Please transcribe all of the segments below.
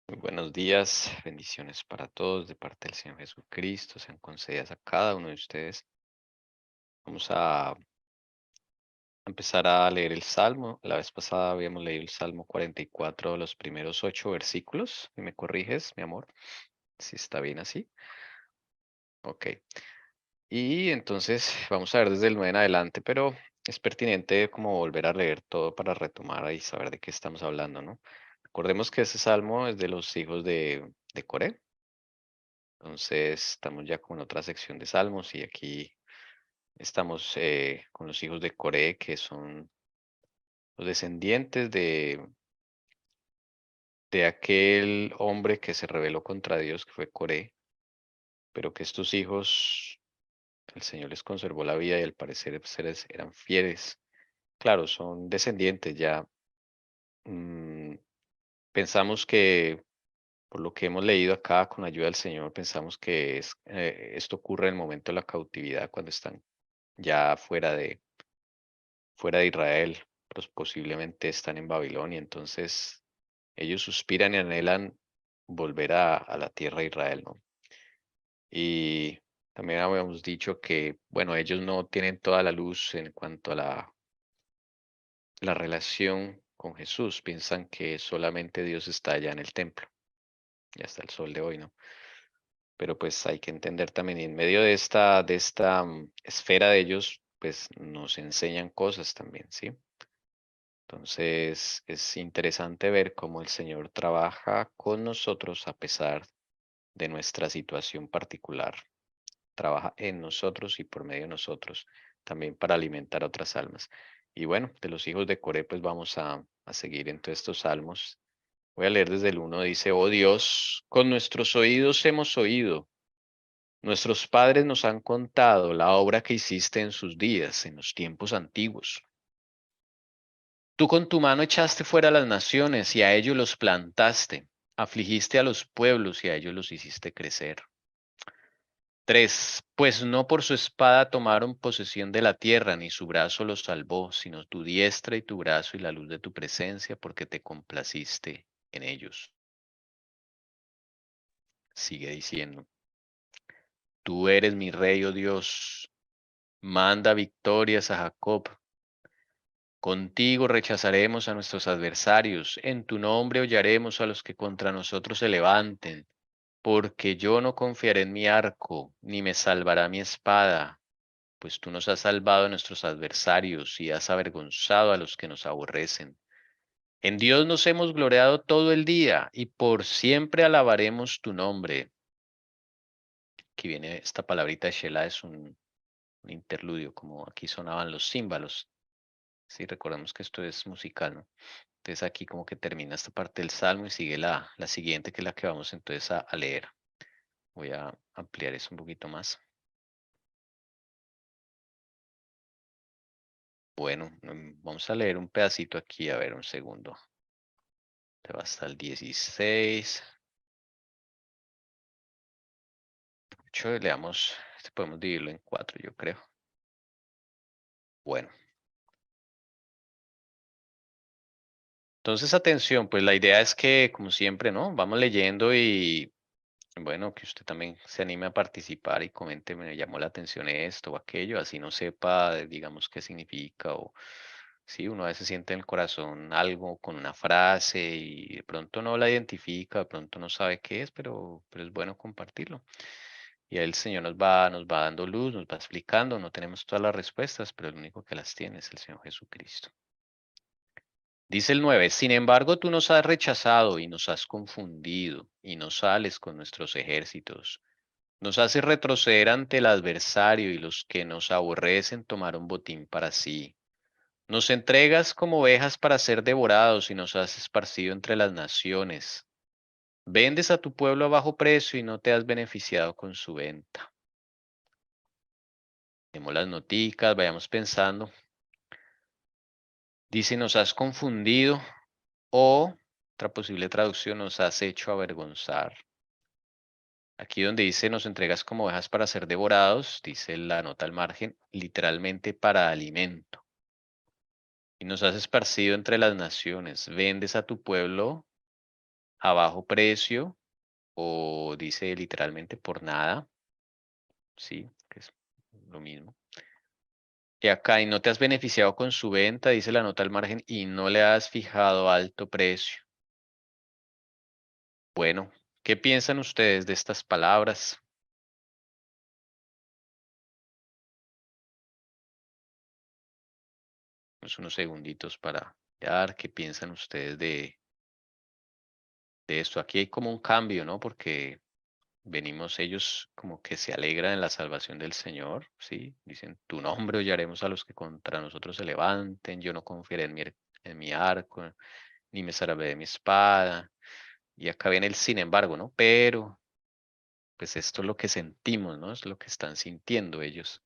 Muy buenos días, bendiciones para todos de parte del Señor Jesucristo, sean concedidas a cada uno de ustedes. Vamos a empezar a leer el Salmo. La vez pasada habíamos leído el Salmo 44, los primeros 8 versículos. ¿Y me corriges, mi amor? Si está bien así. Ok. Y entonces vamos a ver desde el 9 en adelante, pero es pertinente como volver a leer todo para retomar y saber de qué estamos hablando, ¿no? Recordemos que ese Salmo es de los hijos de Coré. Entonces, estamos ya con otra sección de salmos y aquí estamos con los hijos de Coré, que son los descendientes de aquel hombre que se rebeló contra Dios, que fue Coré, pero que estos hijos, el Señor les conservó la vida y al parecer pues, eran fieles. Claro, son descendientes ya. mm, Pensamos que, por lo que hemos leído acá con ayuda del Señor, pensamos que esto ocurre en el momento de la cautividad, cuando están ya fuera de Israel, pues posiblemente están en Babilonia, entonces ellos suspiran y anhelan volver a la tierra de Israel, ¿no? Y también habíamos dicho que, bueno, ellos no tienen toda la luz en cuanto a la relación con Jesús, piensan que solamente Dios está allá en el templo y hasta el sol de hoy, ¿no? Pero pues hay que entender también, y en medio de esta esfera de ellos, pues nos enseñan cosas también, ¿sí? Entonces es interesante ver cómo el Señor trabaja con nosotros a pesar de nuestra situación particular. Trabaja en nosotros y por medio de nosotros también para alimentar otras almas. Y bueno, de los hijos de Coré, pues vamos a seguir en todos estos salmos. Voy a leer desde el uno. Dice: Oh Dios, con nuestros oídos hemos oído. Nuestros padres nos han contado la obra que hiciste en sus días, en los tiempos antiguos. Tú con tu mano echaste fuera a las naciones y a ellos los plantaste. Afligiste a los pueblos y a ellos los hiciste crecer. 3. Pues no por su espada tomaron posesión de la tierra, ni su brazo los salvó, sino tu diestra y tu brazo y la luz de tu presencia, porque te complaciste en ellos. Sigue diciendo: Tú eres mi rey, oh Dios. Manda victorias a Jacob. Contigo rechazaremos a nuestros adversarios, en tu nombre hollaremos a los que contra nosotros se levanten, porque yo no confiaré en mi arco, ni me salvará mi espada, pues tú nos has salvado de nuestros adversarios y has avergonzado a los que nos aborrecen. En Dios nos hemos gloriado todo el día y por siempre alabaremos tu nombre. Aquí viene esta palabrita Shelah, es un interludio, como aquí sonaban los címbalos. Sí, recordemos que esto es musical, ¿no? Entonces aquí como que termina esta parte del salmo y sigue la siguiente, que es la que vamos entonces a leer. Voy a ampliar eso un poquito más. Bueno, vamos a leer un pedacito aquí, a ver un segundo. Te va hasta el 16. Leamos, este podemos dividirlo en 4, yo creo. Bueno, entonces atención, pues la idea es que, como siempre, ¿no? Vamos leyendo y bueno, que usted también se anime a participar y comente: me llamó la atención esto o aquello, así no sepa, digamos, qué significa, o si uno a veces siente en el corazón algo con una frase y de pronto no la identifica, de pronto no sabe qué es, pero es bueno compartirlo. Y ahí el Señor nos va dando luz, nos va explicando. No tenemos todas las respuestas, pero el único que las tiene es el Señor Jesucristo. Dice el 9: Sin embargo, tú nos has rechazado y nos has confundido, y no sales con nuestros ejércitos. Nos haces retroceder ante el adversario, y los que nos aborrecen tomaron botín para sí. Nos entregas como ovejas para ser devorados y nos has esparcido entre las naciones. Vendes a tu pueblo a bajo precio y no te has beneficiado con su venta. Vemos las noticas, vayamos pensando. Dice: nos has confundido, o otra posible traducción: nos has hecho avergonzar. Aquí donde dice nos entregas como ovejas para ser devorados, dice la nota al margen, literalmente para alimento. Y nos has esparcido entre las naciones. Vendes a tu pueblo a bajo precio o dice literalmente por nada, sí, que es lo mismo. Y acá, y no te has beneficiado con su venta, dice la nota al margen, y no le has fijado alto precio. Bueno, ¿qué piensan ustedes de estas palabras? Unos segunditos para dar qué piensan ustedes de esto. Aquí hay como un cambio, ¿no? Porque venimos ellos como que se alegran en la salvación del Señor, ¿sí? Dicen, tu nombre hollaremos a los que contra nosotros se levanten, yo no confiaré en mi arco, ni me salvaré de mi espada. Y acá viene el sin embargo, ¿no? Pero, pues esto es lo que sentimos, ¿no? Es lo que están sintiendo ellos.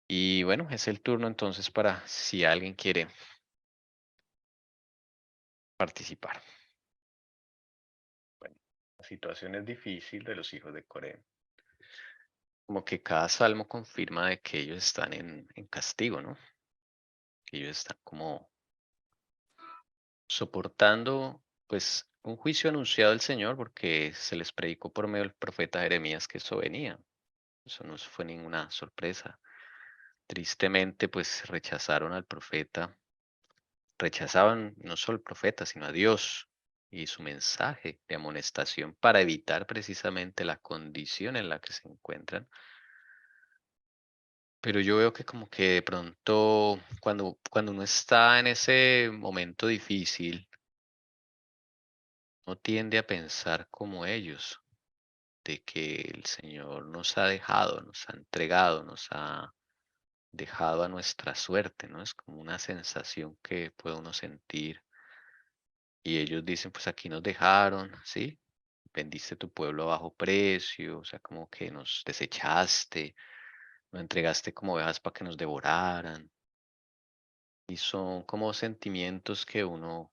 Y bueno, es el turno entonces para si alguien quiere participar. Bueno, la situación es difícil de los hijos de Corea. Como que cada salmo confirma de que ellos están en castigo, ¿no? Que ellos están como soportando, pues, un juicio anunciado del Señor porque se les predicó por medio del profeta Jeremías que eso venía. Eso no fue ninguna sorpresa. Tristemente, pues, rechazaron al profeta, rechazaban no solo al profeta, sino a Dios y su mensaje de amonestación para evitar precisamente la condición en la que se encuentran. Pero yo veo que como que de pronto cuando uno está en ese momento difícil, no tiende a pensar como ellos, de que el Señor nos ha dejado, nos ha entregado, nos ha dejado a nuestra suerte, ¿no? Es como una sensación que puede uno sentir. Y ellos dicen, pues aquí nos dejaron, ¿sí? Vendiste tu pueblo a bajo precio, o sea, como que nos desechaste, nos entregaste como ovejas para que nos devoraran. Y son como sentimientos que uno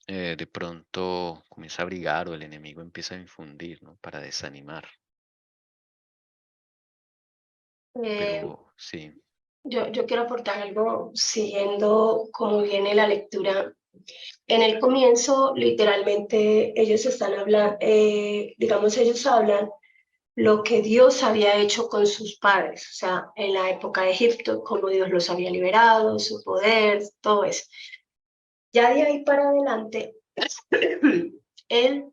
de pronto comienza a abrigar o el enemigo empieza a infundir, ¿no? Para desanimar. Eh, Pero sí, yo quiero aportar algo siguiendo como viene la lectura. En el comienzo, literalmente, ellos están hablando, digamos, ellos hablan lo que Dios había hecho con sus padres, o sea, en la época de Egipto, cómo Dios los había liberado, su poder, todo eso. Ya de ahí para adelante, él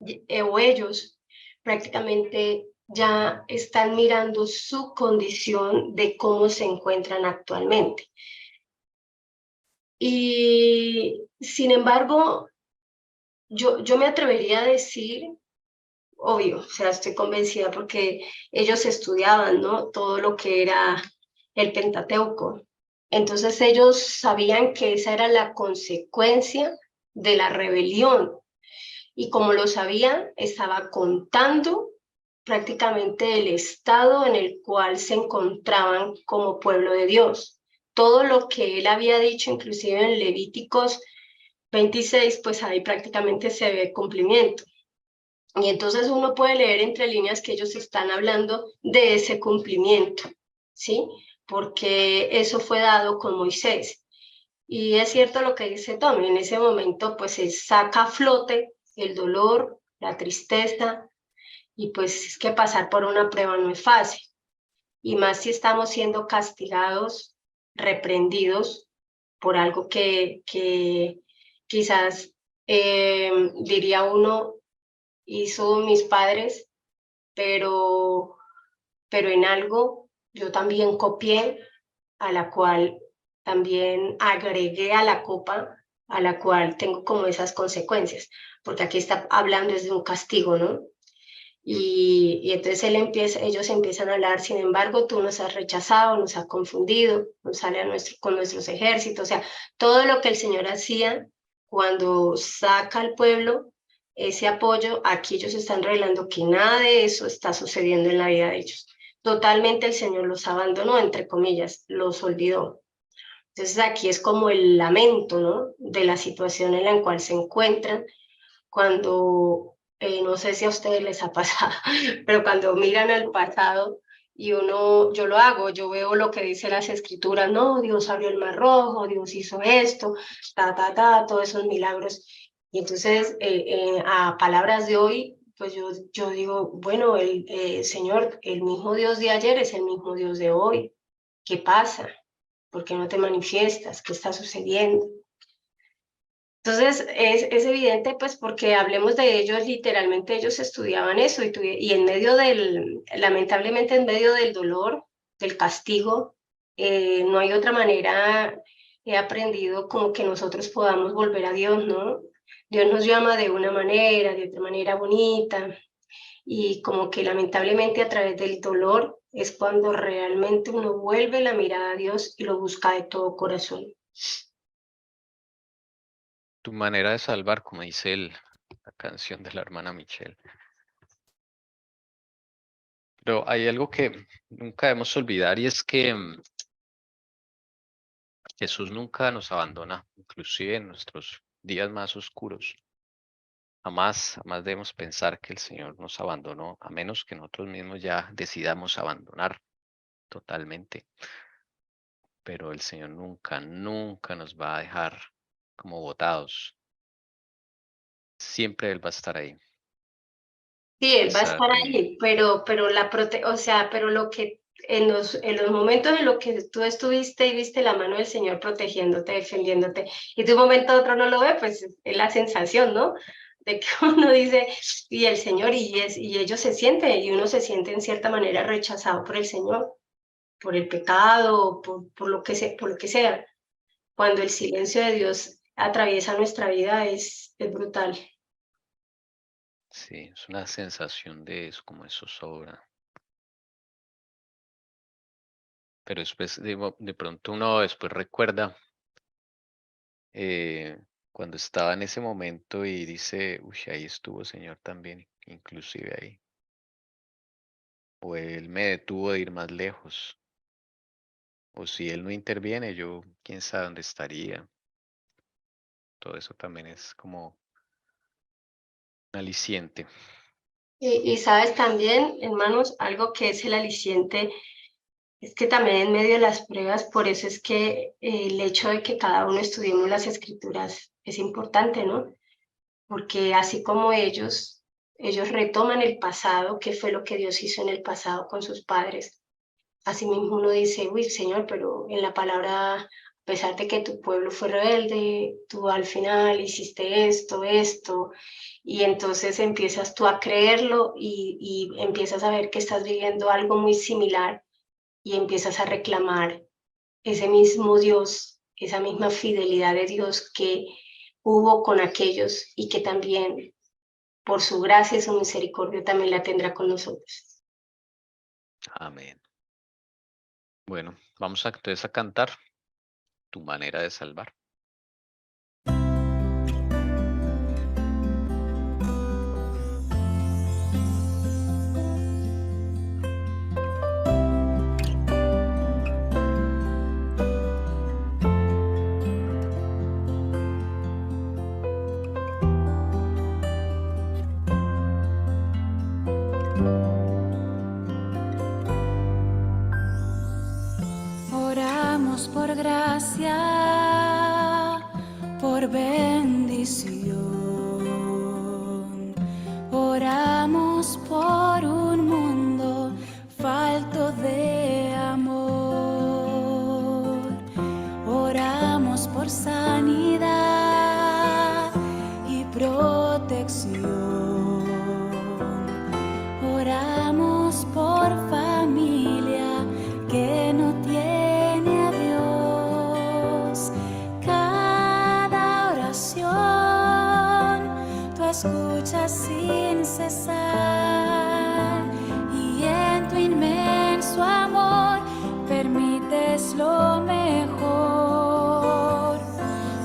o ellos prácticamente ya están mirando su condición de cómo se encuentran actualmente. Y sin embargo, yo me atrevería a decir, obvio, o sea, estoy convencida porque ellos estudiaban, ¿no? Todo lo que era el Pentateuco. Entonces ellos sabían que esa era la consecuencia de la rebelión. Y como lo sabían, estaba contando prácticamente el estado en el cual se encontraban como pueblo de Dios. Todo lo que él había dicho, inclusive en Levíticos 26, pues ahí prácticamente se ve cumplimiento. Y entonces uno puede leer entre líneas que ellos están hablando de ese cumplimiento, ¿sí? Porque eso fue dado con Moisés. Y es cierto lo que dice Tommy, en ese momento pues se saca a flote el dolor, la tristeza, y pues es que pasar por una prueba no es fácil. Y más si estamos siendo castigados, reprendidos por algo que quizás diría uno, hizo mis padres, pero, pero en algo yo también copié, a la cual también agregué a la copa, a la cual tengo como esas consecuencias, porque aquí está hablando es de un castigo, ¿no? Y entonces ellos empiezan a hablar, sin embargo, tú nos has rechazado, nos has confundido, nos sale con nuestros ejércitos, o sea, todo lo que el Señor hacía cuando saca al pueblo ese apoyo, aquí ellos están revelando que nada de eso está sucediendo en la vida de ellos. Totalmente el Señor los abandonó, entre comillas, los olvidó. Entonces aquí es como el lamento, ¿no? De la situación en la cual se encuentran cuando, no sé si a ustedes les ha pasado, pero cuando miran al pasado y yo lo hago, yo veo lo que dice las escrituras, no, Dios abrió el mar rojo, Dios hizo esto, todos esos milagros. Y entonces, a palabras de hoy, pues yo digo, bueno, el Señor, el mismo Dios de ayer es el mismo Dios de hoy. ¿Qué pasa? ¿Por qué no te manifiestas? ¿Qué está sucediendo? Entonces, es evidente, pues, porque hablemos de ellos, literalmente ellos estudiaban eso y en medio lamentablemente en medio del dolor, del castigo, no hay otra manera, he aprendido como que nosotros podamos volver a Dios, ¿no? Dios nos llama de una manera, de otra manera bonita, y como que lamentablemente a través del dolor es cuando realmente uno vuelve la mirada a Dios y lo busca de todo corazón. Tu manera de salvar, como dice la canción de la hermana Michelle. Pero hay algo que nunca debemos olvidar y es que Jesús nunca nos abandona, inclusive en nuestros días más oscuros. Jamás, jamás debemos pensar que el Señor nos abandonó, a menos que nosotros mismos ya decidamos abandonar totalmente. Pero el Señor nunca, nunca nos va a dejar como botados. Siempre Él va a estar ahí. Sí, A él va a pesar estar de... ahí, o sea, pero lo que en los momentos en los que tú estuviste y viste la mano del Señor protegiéndote, defendiéndote, y de un momento a otro no lo ve, pues es la sensación, ¿no? De que uno dice, y el Señor, y ellos se sienten, y uno se siente en cierta manera rechazado por el Señor, por el pecado, por por lo que sea. Cuando el silencio de Dios atraviesa nuestra vida es brutal. Sí, es una sensación de eso, como eso sobra. Pero después, de pronto uno después recuerda eh, cuando estaba en ese momento y dice, uy, ahí estuvo Señor también, inclusive ahí. O Él me detuvo de ir más lejos. O si Él no interviene, yo quién sabe dónde estaría. Todo eso también es como un aliciente. Y sabes también, hermanos, algo que es el aliciente, es que también en medio de las pruebas, por eso es que el hecho de que cada uno estudiemos las escrituras es importante, ¿no? Porque así como ellos retoman el pasado, qué fue lo que Dios hizo en el pasado con sus padres, así mismo uno dice, uy, Señor, pero en la palabra, a pesar de que tu pueblo fue rebelde, tú al final hiciste esto, y entonces empiezas tú a creerlo y empiezas a ver que estás viviendo algo muy similar y empiezas a reclamar ese mismo Dios, esa misma fidelidad de Dios que hubo con aquellos y que también por su gracia y su misericordia también la tendrá con nosotros. Amén. Bueno, vamos entonces a cantar tu manera de salvar. Oramos por gracia, por bendición. Oramos por un mundo falto de amor. Oramos por sanidad y protección. Oramos por familia que no tiene a Dios. Cada oración tú escuchas sin cesar y en tu inmenso amor permites lo mejor.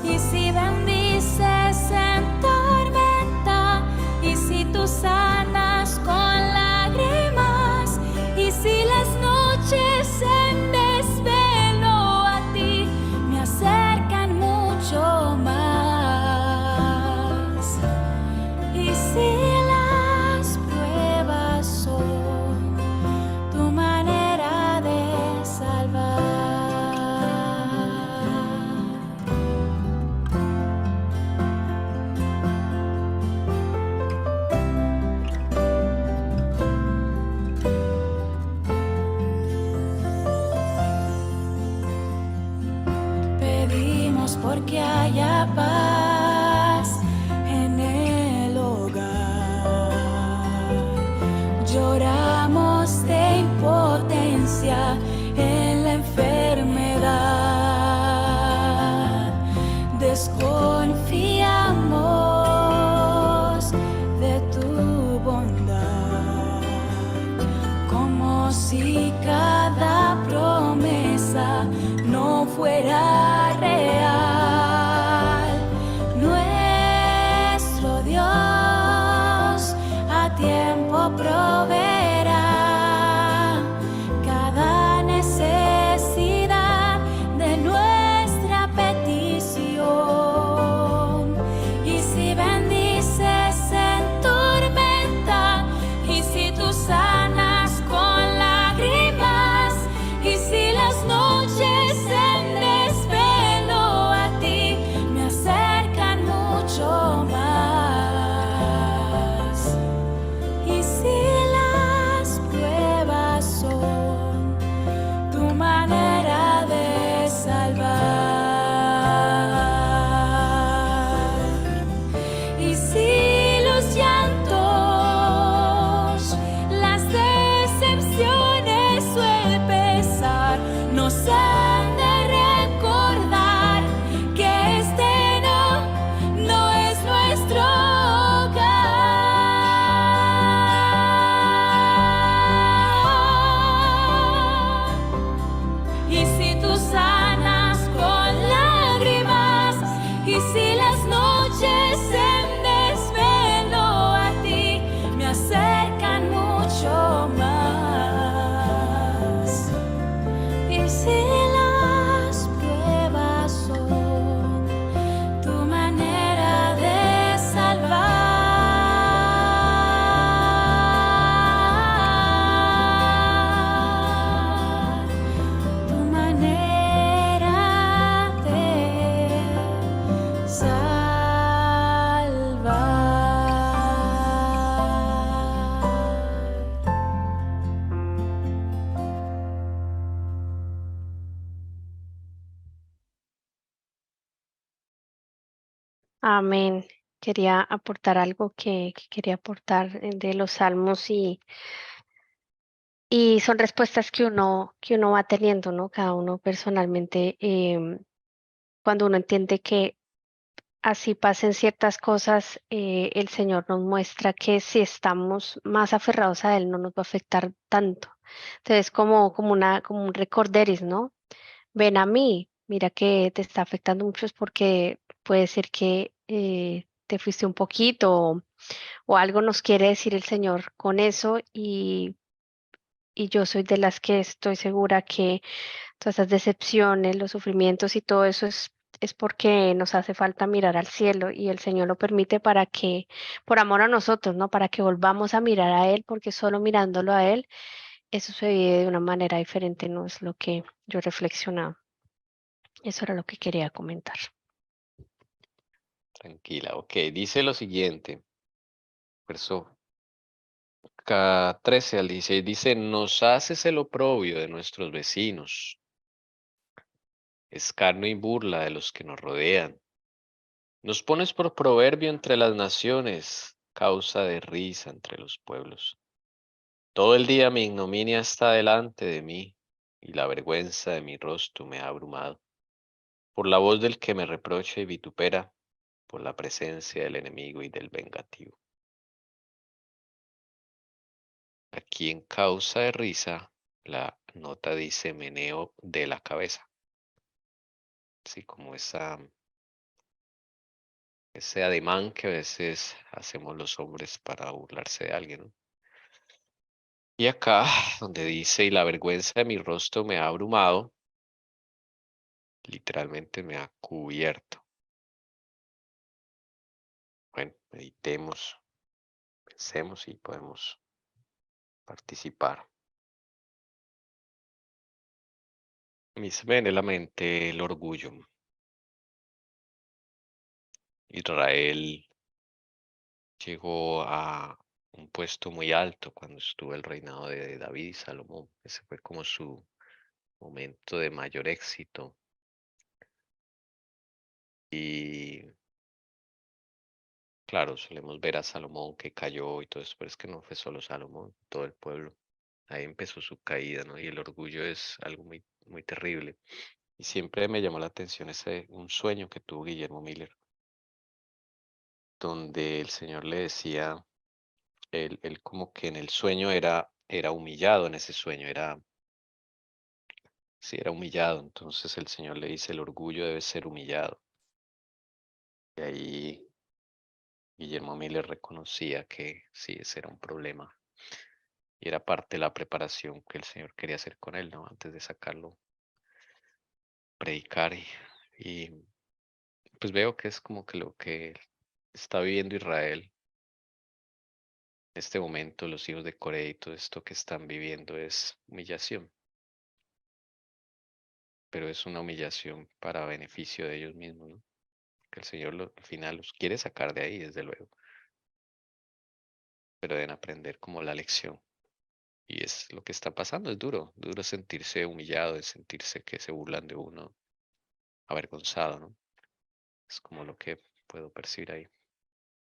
Y si bendices en tormenta, y si tú sanas con lágrimas, y si las noches en desvelo a ti me acercan mucho más, y si las pruebas son tu manera haya paz en el hogar. Lloramos de impotencia en la enfermedad. Desconfiamos de tu bondad, como si cada promesa no fuera real. Nuestro Dios a tiempo proveerá cada necesidad de nuestra petición. Y si bendices en tormenta, y si tú sanas con lágrimas, y si las noches en desvelo a ti me acercan mucho más, y si las pruebas son tu manera de salvar, y si los llantos, las decepciones o el pesar nos han de recordar que este no es nuestro hogar. Y si tú sanas con lágrimas, y si las noches en desvelo a ti me acercan mucho más, y si las pruebas son tu manera de salvar, tu manera de salvar. Amén. Quería aportar algo que quería aportar de los salmos y son respuestas que uno va teniendo, ¿no? Cada uno personalmente, cuando uno entiende que así pasen ciertas cosas, el Señor nos muestra que si estamos más aferrados a Él no nos va a afectar tanto. Entonces, como un recorderis, ¿no? Ven a mí, mira que te está afectando mucho es porque puede ser que te fuiste un poquito o algo nos quiere decir el Señor con eso y yo soy de las que estoy segura que todas esas decepciones, los sufrimientos y todo eso es porque nos hace falta mirar al cielo y el Señor lo permite para que, por amor a nosotros, ¿no? Para que volvamos a mirar a Él, porque solo mirándolo a Él, eso se vive de una manera diferente, no es lo que yo reflexionaba. Eso era lo que quería comentar. Tranquila, ok. Dice lo siguiente, verso 13 al 16, dice, nos haces el oprobio de nuestros vecinos, escarnio y burla de los que nos rodean. Nos pones por proverbio entre las naciones, causa de risa entre los pueblos. Todo el día mi ignominia está delante de mí, y la vergüenza de mi rostro me ha abrumado. Por la voz del que me reprocha y vitupera, por la presencia del enemigo y del vengativo. Aquí en causa de risa, la nota dice meneo de la cabeza. Así como ese ademán que a veces hacemos los hombres para burlarse de alguien, ¿no? Y acá, donde dice, y la vergüenza de mi rostro me ha abrumado, literalmente me ha cubierto. Bueno, meditemos, pensemos y podemos participar. A mí se me viene a la mente el orgullo. Israel llegó a un puesto muy alto cuando estuvo el reinado de David y Salomón. Ese fue como su momento de mayor éxito. Y claro, solemos ver a Salomón que cayó y todo eso, pero es que no fue solo Salomón, todo el pueblo. Ahí empezó su caída, ¿no? Y el orgullo es algo muy, muy terrible. Y siempre me llamó la atención un sueño que tuvo Guillermo Miller, donde el Señor le decía, él como que en el sueño era humillado en ese sueño, sí, era humillado. Entonces el Señor le dice, el orgullo debe ser humillado. Y ahí Guillermo Miller reconocía que sí, ese era un problema. Y era parte de la preparación que el Señor quería hacer con él, ¿no? Antes de sacarlo, predicar y pues veo que es como que lo que está viviendo Israel en este momento, los hijos de Corea y todo esto que están viviendo es humillación, pero es una humillación para beneficio de ellos mismos, ¿no? Que el Señor al final los quiere sacar de ahí, desde luego, pero deben aprender como la lección. Y es lo que está pasando, es duro, duro sentirse humillado, es sentirse que se burlan de uno, avergonzado, ¿no? Es como lo que puedo percibir ahí.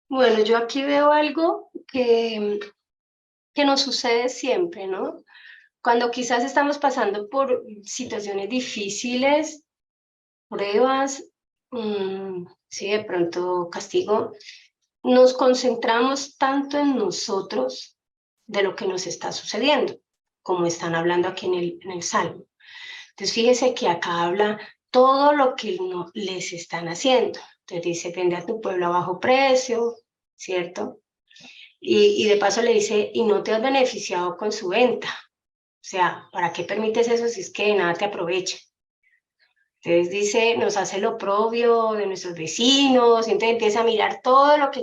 Bueno, yo aquí veo algo que nos sucede siempre, ¿no? Cuando quizás estamos pasando por situaciones difíciles, pruebas, sí, de pronto castigo, nos concentramos tanto en nosotros de lo que nos está sucediendo, como están hablando aquí en el Salmo. Entonces, fíjese que acá habla todo lo que no les están haciendo. Entonces dice, vende a tu pueblo a bajo precio, ¿cierto? Y de paso le dice, y no te has beneficiado con su venta. O sea, ¿para qué permites eso si es que de nada te aprovecha? Entonces dice, nos hace lo propio de nuestros vecinos, y entonces empieza a mirar todo lo que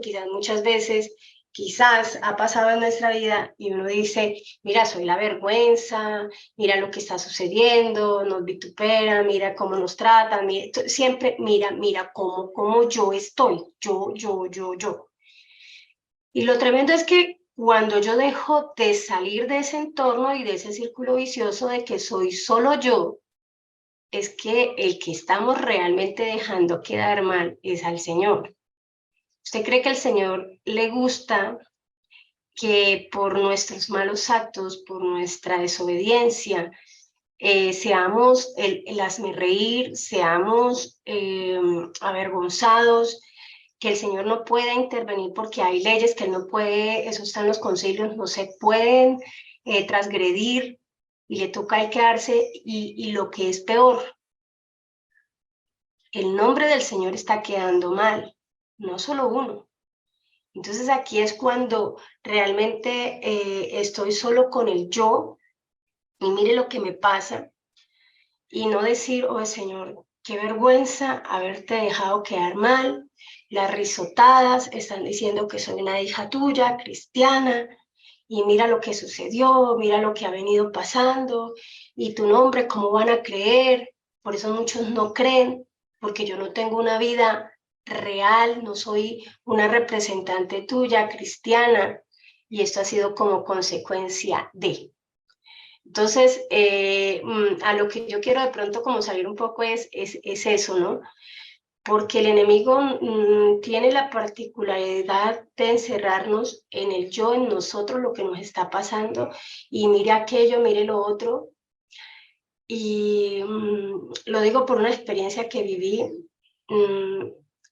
quizás ha pasado en nuestra vida y uno dice, mira, soy la vergüenza, mira lo que está sucediendo, nos vituperan, mira cómo nos tratan, siempre mira cómo yo estoy, yo. Y lo tremendo es que cuando yo dejo de salir de ese entorno y de ese círculo vicioso de que soy solo yo, es que el que estamos realmente dejando quedar mal es al Señor. ¿Usted cree que al Señor le gusta que por nuestros malos actos, por nuestra desobediencia, seamos el hazmerreír, seamos avergonzados, que el Señor no pueda intervenir porque hay leyes que Él no puede, eso está en los concilios, no se pueden transgredir y le toca a Él quedarse y lo que es peor, el nombre del Señor está quedando mal, no solo uno. Entonces aquí es cuando realmente estoy solo con el yo y mire lo que me pasa y no decir, oh Señor, qué vergüenza haberte dejado quedar mal, las risotadas están diciendo que soy una hija tuya, cristiana, y mira lo que sucedió, mira lo que ha venido pasando, y tu nombre, ¿cómo van a creer? Por eso muchos no creen, porque yo no tengo una vida real, no soy una representante tuya, cristiana, y esto ha sido como consecuencia de. Entonces, a lo que yo quiero de pronto como salir un poco es eso, ¿no? Porque el enemigo tiene la particularidad de encerrarnos en el yo, en nosotros, lo que nos está pasando, y mire aquello, mire lo otro. Y lo digo por una experiencia que viví,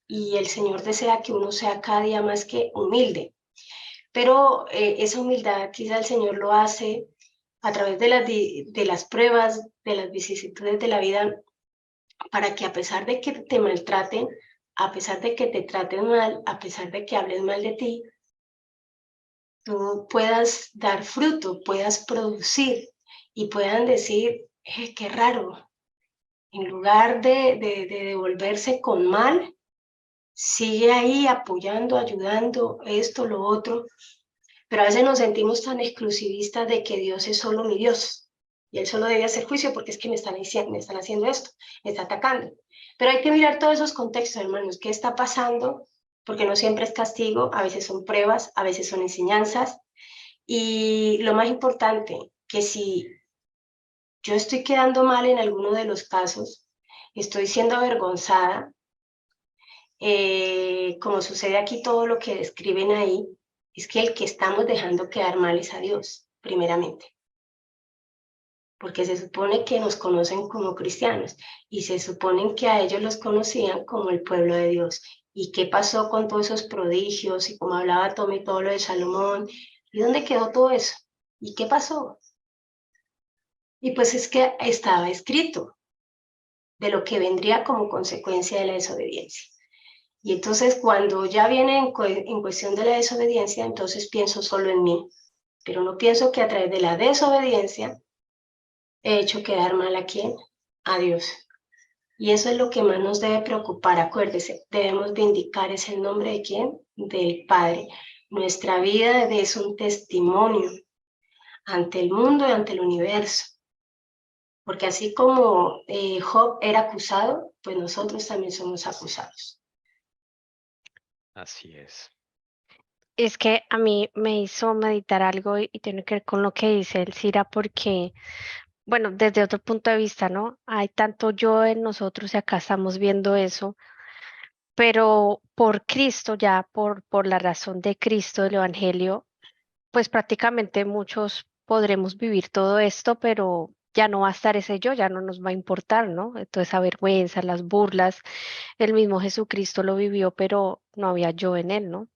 y el Señor desea que uno sea cada día más que humilde. Pero esa humildad quizá el Señor lo hace a través de las pruebas, de las vicisitudes de la vida, para que a pesar de que te maltraten, a pesar de que te traten mal, a pesar de que hablen mal de ti, tú puedas dar fruto, puedas producir y puedan decir, qué raro, en lugar de devolverse con mal, sigue ahí apoyando, ayudando, esto, lo otro. Pero a veces nos sentimos tan exclusivistas de que Dios es solo mi Dios y Él solo debe hacer juicio porque es que me están haciendo esto, me está atacando. Pero hay que mirar todos esos contextos, hermanos, qué está pasando, porque no siempre es castigo, a veces son pruebas, a veces son enseñanzas. Y lo más importante, que si yo estoy quedando mal en alguno de los casos, estoy siendo avergonzada, como sucede aquí todo lo que describen ahí, es que el que estamos dejando quedar mal es a Dios, primeramente. Porque se supone que nos conocen como cristianos y se supone que a ellos los conocían como el pueblo de Dios. ¿Y qué pasó con todos esos prodigios? Y como hablaba Tommy, todo lo de Salomón. ¿Y dónde quedó todo eso? ¿Y qué pasó? Y pues es que estaba escrito de lo que vendría como consecuencia de la desobediencia. Y entonces cuando ya viene en cuestión de la desobediencia, entonces pienso solo en mí. Pero no pienso que a través de la desobediencia he hecho quedar mal a quién, a Dios. Y eso es lo que más nos debe preocupar. Acuérdese, debemos vindicar es el nombre de quién, del Padre. Nuestra vida es un testimonio ante el mundo y ante el universo. Porque así como Job era acusado, pues nosotros también somos acusados. Así es. Es que a mí me hizo meditar algo y tiene que ver con lo que dice el Cira, porque, bueno, desde otro punto de vista, ¿no? Hay tanto yo en nosotros y acá estamos viendo eso, pero por Cristo, ya por la razón de Cristo, del Evangelio, pues prácticamente muchos podremos vivir todo esto, pero ya no va a estar ese yo, ya no nos va a importar, ¿no? Entonces, esa vergüenza, las burlas, el mismo Jesucristo lo vivió, pero no había yo en él, ¿no?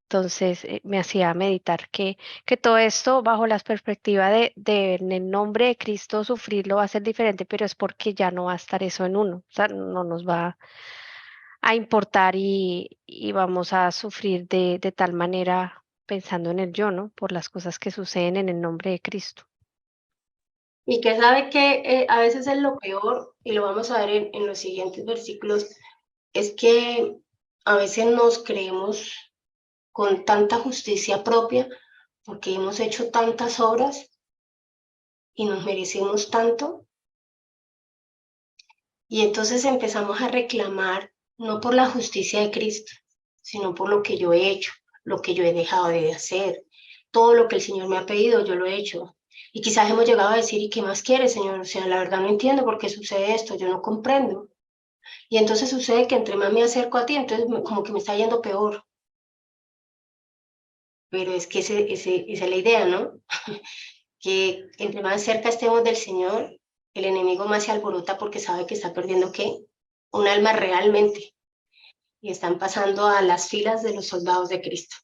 Entonces me hacía meditar que todo esto bajo la perspectiva de en el nombre de Cristo sufrirlo va a ser diferente, pero es porque ya no va a estar eso en uno, o sea, no nos va a importar y vamos a sufrir de tal manera pensando en el yo, ¿no? Por las cosas que suceden en el nombre de Cristo. Y que sabe que a veces es lo peor, y lo vamos a ver en los siguientes versículos, es que a veces nos creemos con tanta justicia propia porque hemos hecho tantas obras y nos merecemos tanto. Y entonces empezamos a reclamar no por la justicia de Cristo, sino por lo que yo he hecho, lo que yo he dejado de hacer. Todo lo que el Señor me ha pedido, yo lo he hecho. Y quizás hemos llegado a decir, ¿y qué más quiere, Señor? O sea, la verdad no entiendo por qué sucede esto, yo no comprendo. Y entonces sucede que entre más me acerco a ti, entonces como que me está yendo peor. Pero es que esa es la idea, ¿no? Que entre más cerca estemos del Señor, el enemigo más se alborota porque sabe que está perdiendo, ¿qué? Un alma realmente. Y están pasando a las filas de los soldados de Cristo.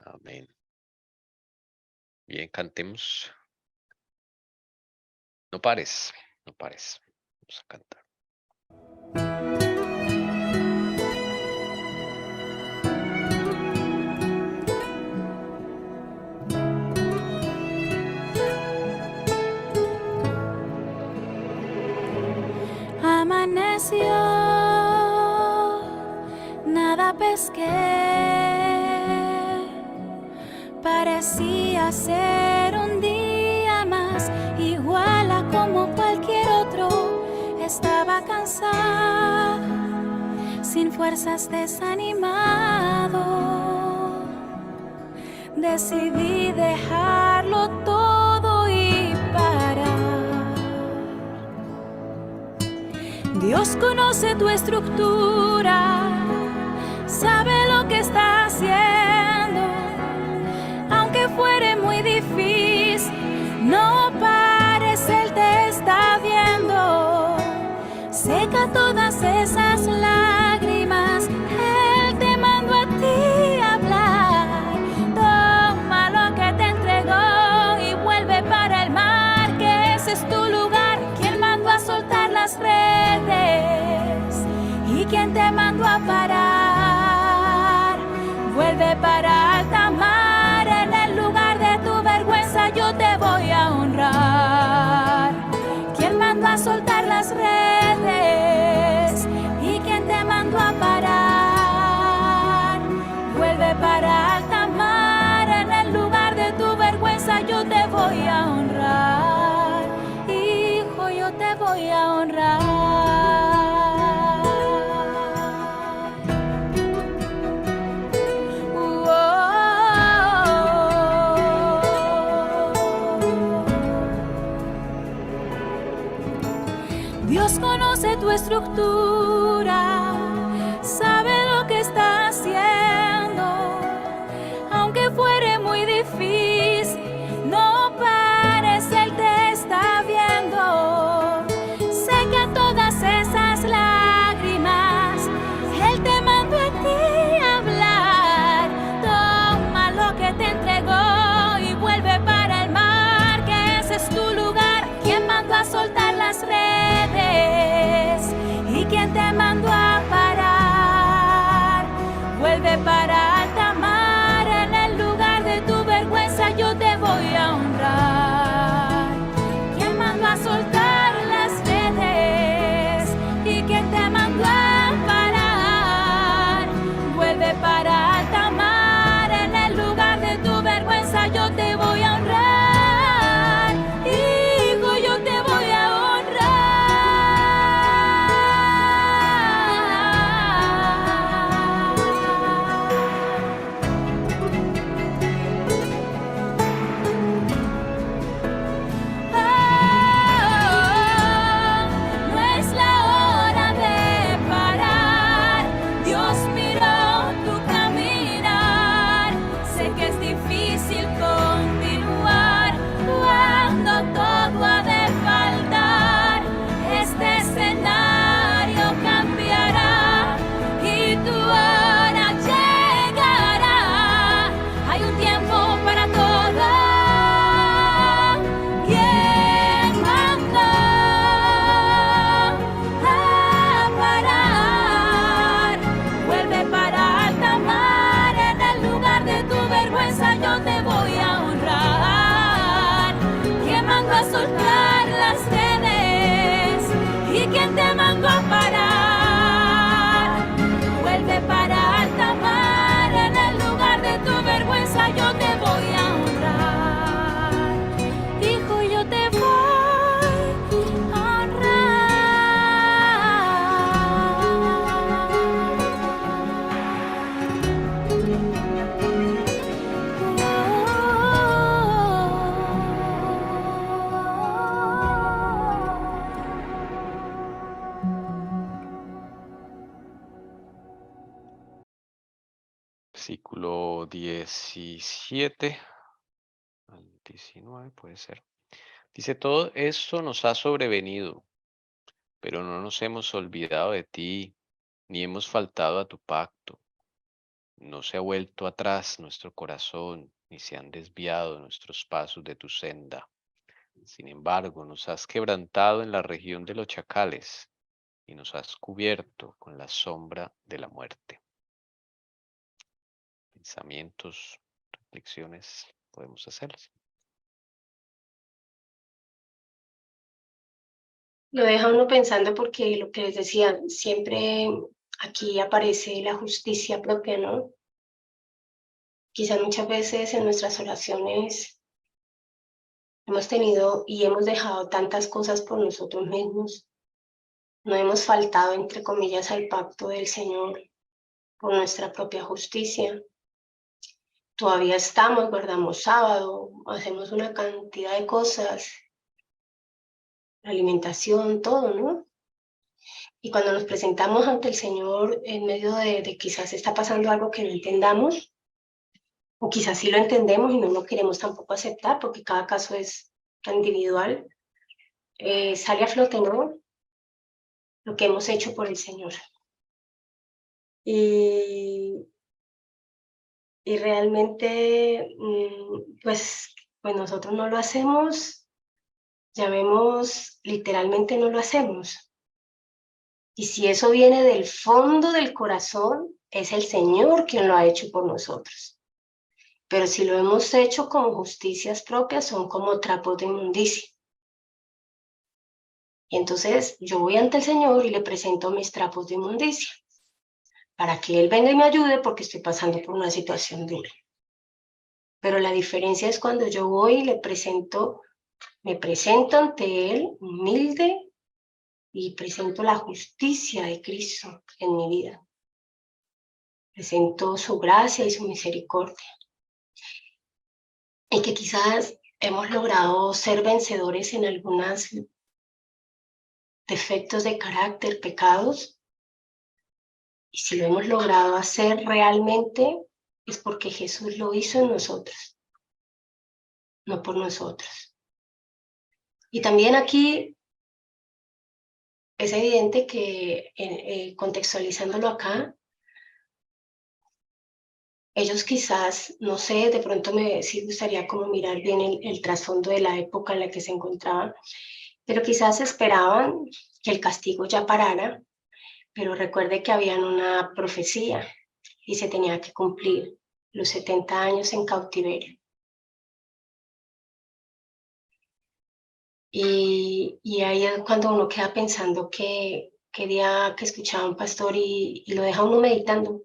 Amén. Bien, cantemos. No pares, no pares. Vamos a cantar. Amaneció, nada pesqué, parecía ser un día más, igual a como cualquier otro. Estaba cansado, sin fuerzas, desanimado. Decidí dejarlo todo y parar. Dios conoce tu estructura, sabe lo que está haciendo. Aunque fuere muy difícil, no pares, Él te está viendo. Seca todas esas lágrimas, Él te mandó a ti a hablar. Toma lo que te entregó y vuelve para el mar, que ese es tu lugar. ¿Quién mandó a soltar las redes? ¿Y quién te mandó a parar? Vuelve para alta mar, en el lugar de tu vergüenza yo te voy a honrar. ¿Quién mandó a soltar las redes? ¿Y quién te mandó a parar? Vuelve para alta mar, en el lugar de tu vergüenza yo te voy a honrar. Hijo, yo te voy a honrar. Dios conoce tu estructura, versículo 17 al 19 puede ser. Dice, todo esto nos ha sobrevenido, pero no nos hemos olvidado de ti, ni hemos faltado a tu pacto. No se ha vuelto atrás nuestro corazón, ni se han desviado nuestros pasos de tu senda. Sin embargo, nos has quebrantado en la región de los chacales y nos has cubierto con la sombra de la muerte. Pensamientos, reflexiones, podemos hacerlas. Lo deja uno pensando porque lo que les decía, siempre aquí aparece la justicia propia, ¿no? Quizás muchas veces en nuestras oraciones hemos tenido y hemos dejado tantas cosas por nosotros mismos. No hemos faltado, entre comillas, al pacto del Señor por nuestra propia justicia. Todavía estamos, guardamos sábado, hacemos una cantidad de cosas, la alimentación, todo, ¿no? Y cuando nos presentamos ante el Señor en medio de quizás está pasando algo que no entendamos, o quizás sí lo entendemos y no lo queremos tampoco aceptar porque cada caso es individual, sale a flote, ¿no? Lo que hemos hecho por el Señor. Y realmente, pues nosotros no lo hacemos, llamemos literalmente no lo hacemos. Y si eso viene del fondo del corazón, es el Señor quien lo ha hecho por nosotros. Pero si lo hemos hecho con justicias propias, son como trapos de inmundicia. Y entonces yo voy ante el Señor y le presento mis trapos de inmundicia, para que Él venga y me ayude porque estoy pasando por una situación dura. Pero la diferencia es cuando yo voy y me presento ante Él humilde y presento la justicia de Cristo en mi vida. Presento su gracia y su misericordia. Y que quizás hemos logrado ser vencedores en algunos defectos de carácter, pecados. Y si lo hemos logrado hacer realmente, es porque Jesús lo hizo en nosotros, no por nosotros. Y también aquí es evidente que, contextualizándolo acá, ellos quizás, no sé, de pronto sí gustaría como mirar bien el trasfondo de la época en la que se encontraban, pero quizás esperaban que el castigo ya parara, pero recuerde que habían una profecía y se tenía que cumplir los 70 años en cautiverio. Y ahí es cuando uno queda pensando que día que escuchaba a un pastor y lo deja uno meditando,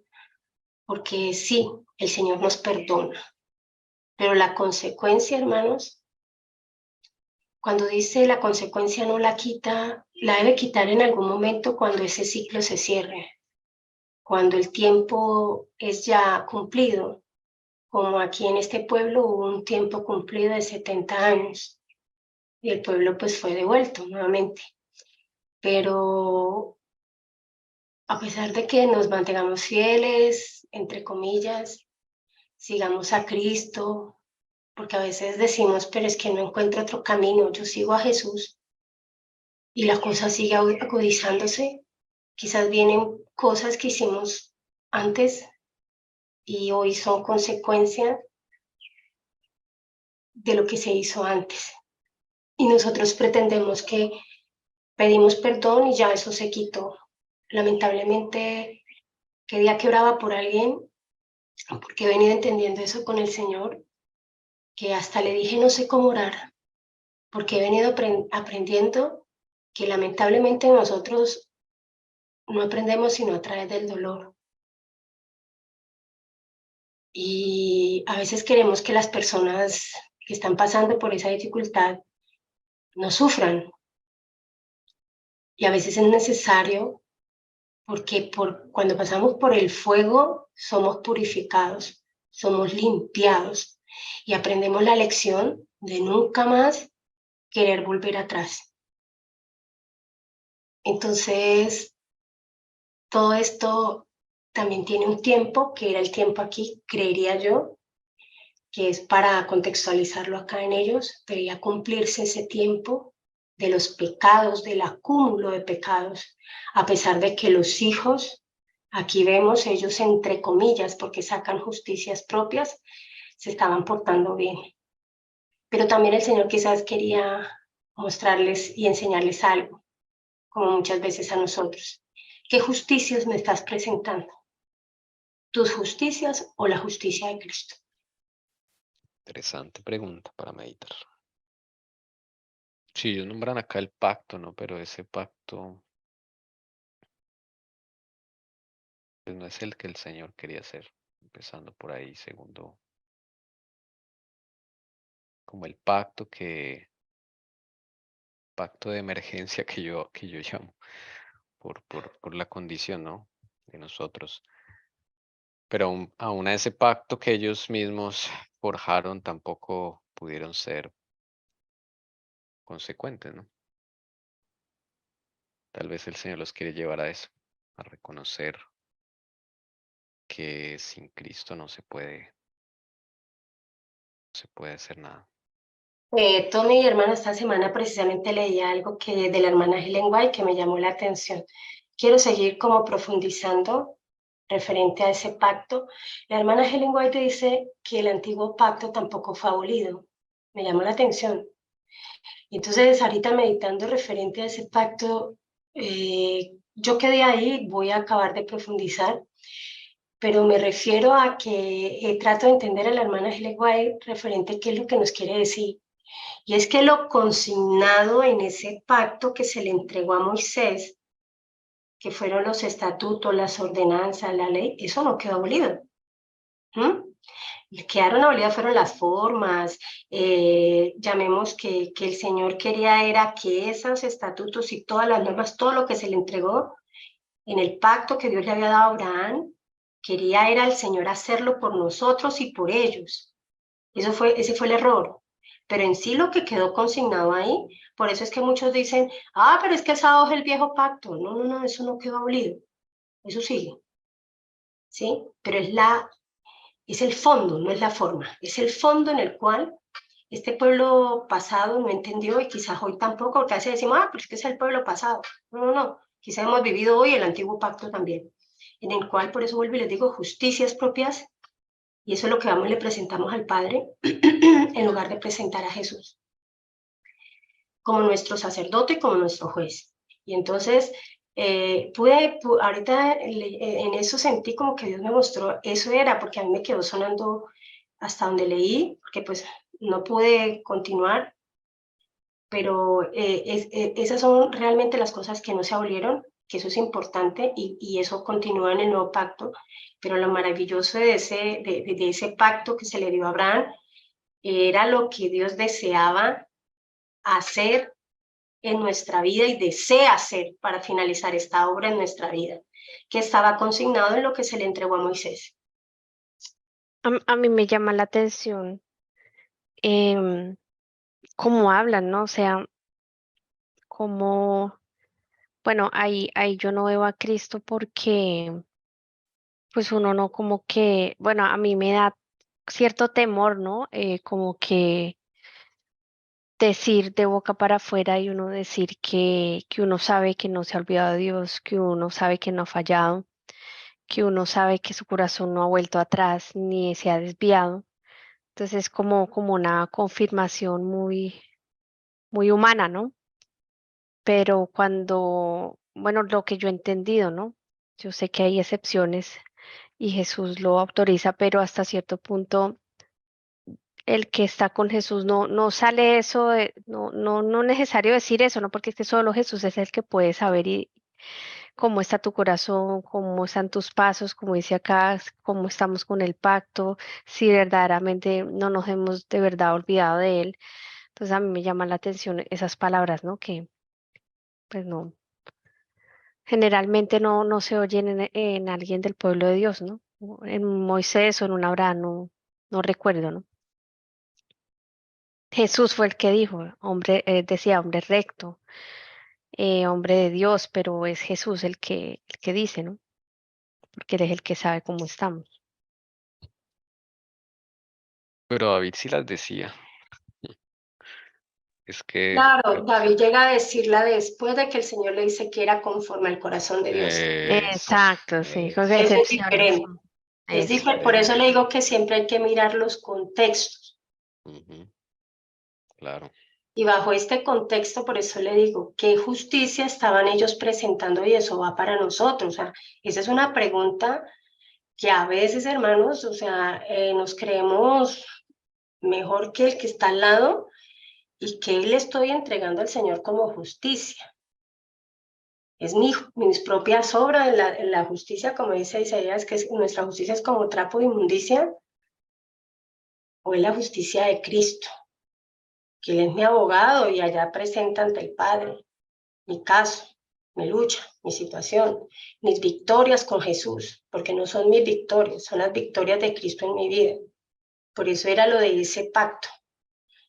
porque sí, el Señor nos perdona, pero la consecuencia, hermanos, cuando dice la consecuencia no la quita, la debe quitar en algún momento cuando ese ciclo se cierre, cuando el tiempo es ya cumplido, como aquí en este pueblo hubo un tiempo cumplido de 70 años y el pueblo pues fue devuelto nuevamente. Pero a pesar de que nos mantengamos fieles, entre comillas, sigamos a Cristo, porque a veces decimos, pero es que no encuentro otro camino, yo sigo a Jesús y la cosa sigue agudizándose. Quizás vienen cosas que hicimos antes y hoy son consecuencia de lo que se hizo antes. Y nosotros pretendemos que pedimos perdón y ya eso se quitó. Lamentablemente, que día que oraba por alguien, porque he venido entendiendo eso con el Señor, que hasta le dije no sé cómo orar, porque he venido aprendiendo que lamentablemente nosotros no aprendemos sino a través del dolor. Y a veces queremos que las personas que están pasando por esa dificultad no sufran. Y a veces es necesario porque cuando pasamos por el fuego somos purificados, somos limpiados y aprendemos la lección de nunca más querer volver atrás. Entonces, todo esto también tiene un tiempo, que era el tiempo aquí, creería yo, que es para contextualizarlo acá en ellos, debería cumplirse ese tiempo de los pecados, del acúmulo de pecados, a pesar de que los hijos, aquí vemos ellos entre comillas, porque sacan justicias propias, se estaban portando bien. Pero también el Señor quizás quería mostrarles y enseñarles algo, como muchas veces a nosotros. ¿Qué justicias me estás presentando? ¿Tus justicias o la justicia de Cristo? Interesante pregunta para meditar. Sí, ellos nombran acá el pacto, ¿no? Pero ese pacto pues, no es el que el Señor quería hacer. Empezando por ahí, segundo, como el pacto de emergencia que yo llamo, por la condición, ¿no? De nosotros. Pero aún a ese pacto que ellos mismos forjaron tampoco pudieron ser consecuentes, ¿no? Tal vez el Señor los quiere llevar a eso, a reconocer que sin Cristo no se puede hacer nada. Tony, hermano, esta semana precisamente leí algo que de la hermana Helen White que me llamó la atención. Quiero seguir como profundizando referente a ese pacto. La hermana Helen White dice que el antiguo pacto tampoco fue abolido. Me llamó la atención. Entonces, ahorita meditando referente a ese pacto, yo quedé ahí, voy a acabar de profundizar, pero me refiero a que trato de entender a la hermana Helen White referente a qué es lo que nos quiere decir. Y es que lo consignado en ese pacto que se le entregó a Moisés, que fueron los estatutos, las ordenanzas, la ley, eso no quedó abolido. Quedaron abolidas fueron las formas, llamemos que el Señor quería era que esos estatutos y todas las normas, todo lo que se le entregó en el pacto que Dios le había dado a Abraham, quería era el Señor hacerlo por nosotros y por ellos. Ese fue el error. Pero en sí lo que quedó consignado ahí, por eso es que muchos dicen, pero es que esa hoja es el viejo pacto. No, no, no, eso no quedó abolido. Eso sigue. ¿Sí? Pero es el fondo, no es la forma. Es el fondo en el cual este pueblo pasado no entendió y quizás hoy tampoco, porque a veces decimos, pero es que es el pueblo pasado. No, no, no. Quizás hemos vivido hoy el antiguo pacto también, en el cual, por eso vuelvo y les digo, justicias propias. Y eso es lo que vamos y le presentamos al Padre en lugar de presentar a Jesús como nuestro sacerdote y como nuestro juez. Y entonces, ahorita en eso sentí como que Dios me mostró, eso era, porque a mí me quedó sonando hasta donde leí, porque pues no pude continuar, pero esas son realmente las cosas que no se abolieron, que eso es importante y eso continúa en el nuevo pacto, pero lo maravilloso de ese pacto que se le dio a Abraham era lo que Dios deseaba hacer en nuestra vida y desea hacer para finalizar esta obra en nuestra vida, que estaba consignado en lo que se le entregó a Moisés. A mí me llama la atención cómo hablan, ¿no? O sea, cómo, bueno, ahí yo no veo a Cristo porque pues uno no como que, bueno, a mí me da cierto temor, ¿no? Como que decir de boca para afuera y uno decir que uno sabe que no se ha olvidado de Dios, que uno sabe que no ha fallado, que uno sabe que su corazón no ha vuelto atrás ni se ha desviado. Entonces es como una confirmación muy humana, ¿no? Pero cuando, bueno, lo que yo he entendido, ¿no? Yo sé que hay excepciones y Jesús lo autoriza, pero hasta cierto punto el que está con Jesús no sale eso, no necesario decir eso, ¿no? Porque es que solo Jesús es el que puede saber y cómo está tu corazón, cómo están tus pasos, como dice acá, cómo estamos con el pacto, si verdaderamente no nos hemos de verdad olvidado de él. Entonces a mí me llaman la atención esas palabras, ¿no? Que pues no, generalmente no se oyen en alguien del pueblo de Dios, ¿no? O en Moisés o en un Abraham, no recuerdo, ¿no? Jesús fue el que dijo, hombre, decía hombre recto, hombre de Dios, pero es Jesús el que dice, ¿no? porque Él es el que sabe cómo estamos. Pero David sí las decía. Es que Claro, David llega a decirla después de que el Señor le dice que era conforme al corazón de Dios. Exacto, sí, con Eso es excepciones. diferente. Es diferente. Por eso le digo que siempre hay que mirar los contextos. Claro. Y bajo este contexto, por eso le digo, ¿qué justicia estaban ellos presentando? Y eso va para nosotros. O sea, esa es una pregunta que a veces, hermanos, o sea, nos creemos mejor que el que está al lado y que le estoy entregando al Señor como justicia. Es mis propias obras en la justicia, como dice Isaías, que nuestra justicia es como trapo de inmundicia, o es la justicia de Cristo, que Él es mi abogado y allá presenta ante el Padre mi caso, mi lucha, mi situación, mis victorias con Jesús, porque no son mis victorias, son las victorias de Cristo en mi vida. Por eso era lo de ese pacto.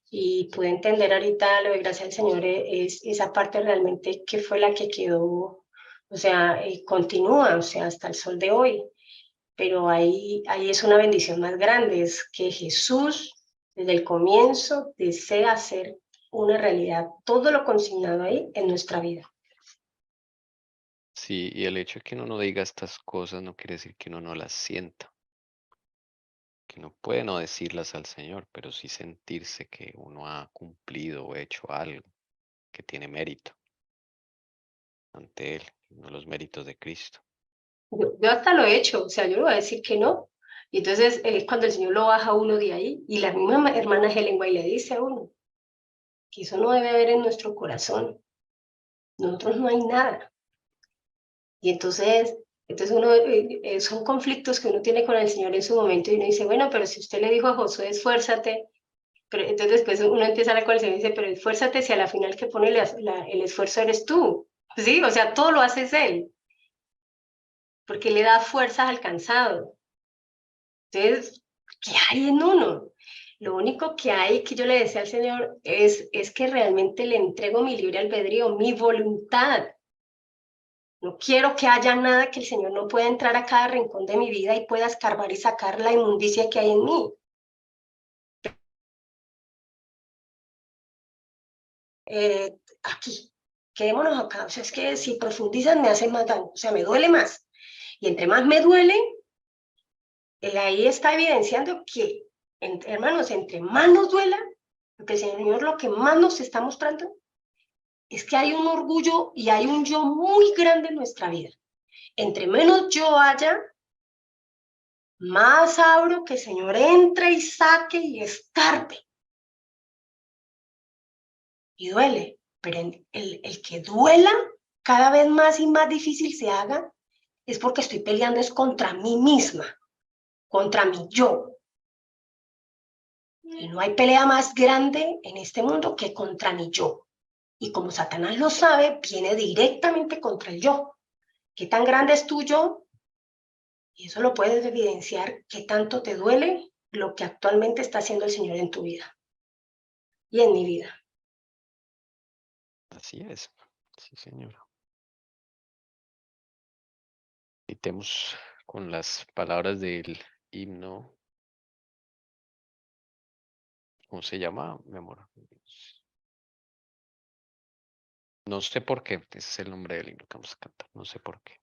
Y pude entender ahorita lo de gracia al Señor, es esa parte realmente que fue la que quedó, o sea, continúa, o sea, hasta el sol de hoy. Pero ahí es una bendición más grande, es que Jesús desde el comienzo desea hacer una realidad todo lo consignado ahí en nuestra vida. Sí, y el hecho de que uno no diga estas cosas no quiere decir que uno no las sienta. Que no puede no decirlas al Señor, pero sí sentirse que uno ha cumplido o hecho algo que tiene mérito ante Él, no los méritos de Cristo. Yo hasta lo he hecho, o sea, yo no voy a decir que no. Y entonces es cuando el Señor lo baja a uno de ahí, y la misma hermana Helen White le dice a uno que eso no debe haber en nuestro corazón. Nosotros no hay nada. Y entonces uno, son conflictos que uno tiene con el Señor en su momento, y uno dice, bueno, pero si usted le dijo a Josué, esfuérzate, pero entonces después uno empieza a hablar con el Señor y dice, pero esfuérzate si a la final que pone el esfuerzo eres tú. Sí, o sea, todo lo haces Él, porque le da fuerzas al cansado. Entonces, ¿qué hay en uno? Lo único que hay, que yo le decía al Señor, es que realmente le entrego mi libre albedrío, mi voluntad. No quiero que haya nada que el Señor no pueda entrar a cada rincón de mi vida y pueda escarbar y sacar la inmundicia que hay en mí. Aquí, quedémonos acá. O sea, es que si profundizan me hacen más daño, o sea, me duele más. Y entre más me duele, ahí está evidenciando que, hermanos, entre más nos duela, porque el Señor lo que más nos está mostrando es que hay un orgullo y hay un yo muy grande en nuestra vida. Entre menos yo haya, más abro que el Señor entre y saque y escarpe. Y duele, pero el que duela cada vez más y más difícil se haga, es porque estoy peleando es contra mí misma, contra mi yo. Y no hay pelea más grande en este mundo que contra mi yo. Y como Satanás lo sabe, viene directamente contra el yo. ¿Qué tan grande es tu yo? Y eso lo puedes evidenciar qué tanto te duele lo que actualmente está haciendo el Señor en tu vida y en mi vida. Así es, sí, señora. Meditemos con las palabras del himno. ¿Cómo se llama, mi amor? No sé por qué, ese es el nombre del himno que vamos a cantar, no sé por qué.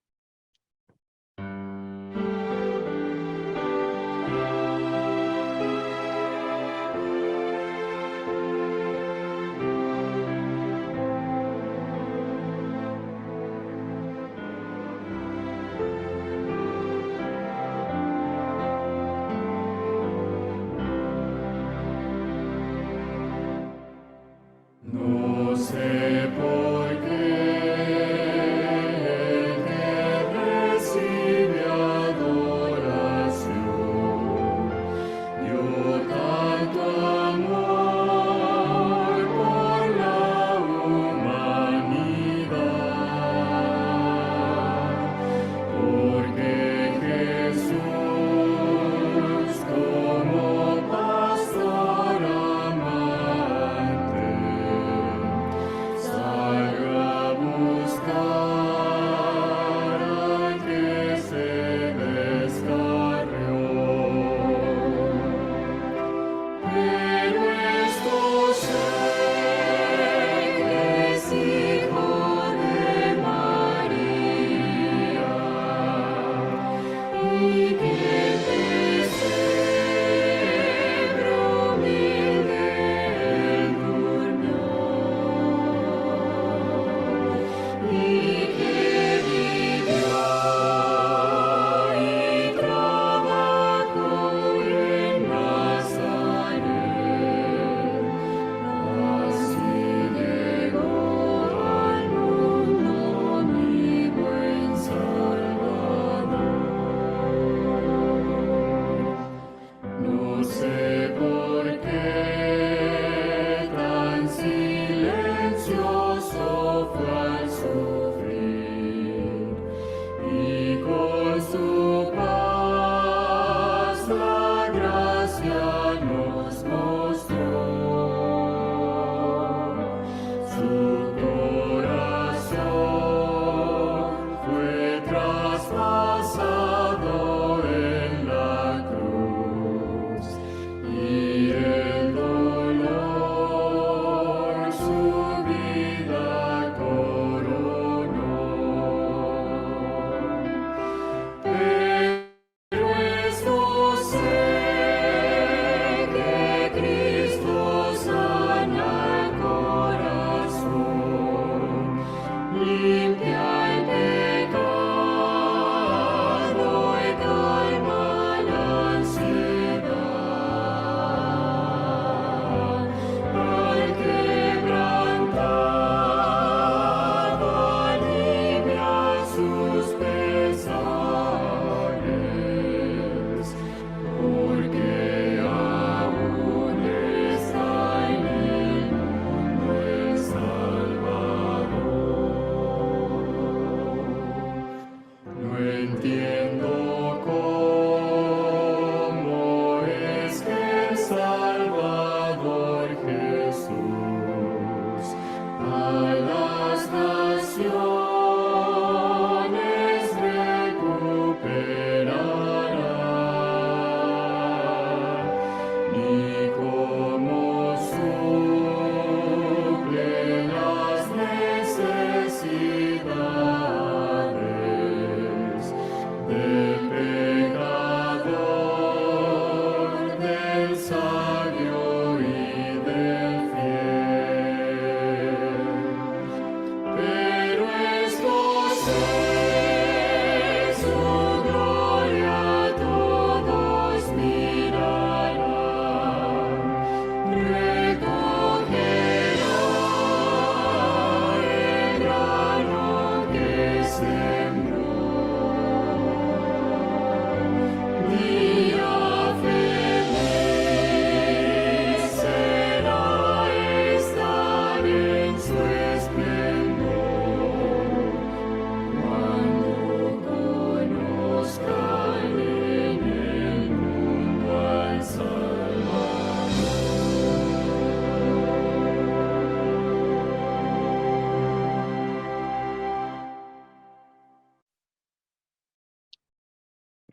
No sé por qué el que recibe ador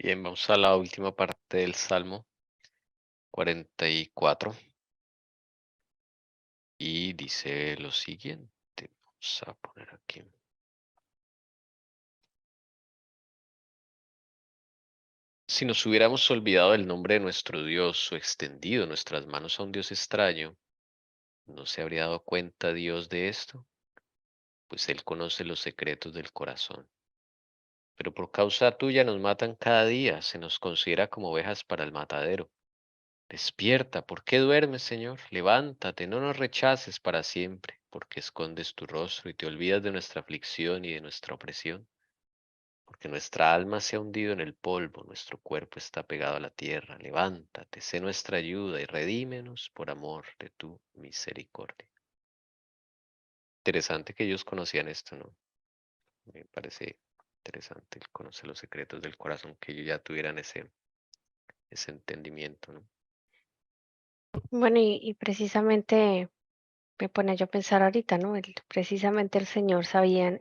Bien, vamos a la última parte del Salmo 44. Y dice lo siguiente. Vamos a poner aquí. Si nos hubiéramos olvidado del nombre de nuestro Dios o extendido nuestras manos a un Dios extraño, ¿no se habría dado cuenta Dios de esto? Pues Él conoce los secretos del corazón. Pero por causa tuya nos matan cada día, se nos considera como ovejas para el matadero. Despierta, ¿por qué duermes, Señor? Levántate, no nos rechaces para siempre, porque escondes tu rostro y te olvidas de nuestra aflicción y de nuestra opresión. Porque nuestra alma se ha hundido en el polvo, nuestro cuerpo está pegado a la tierra. Levántate, sé nuestra ayuda y redímenos por amor de tu misericordia. Interesante que ellos conocían esto, ¿no? Me parece interesante el conocer los secretos del corazón, que ellos ya tuvieran ese entendimiento, ¿no? Bueno, y precisamente me pone yo a pensar ahorita, ¿no? Precisamente el Señor sabía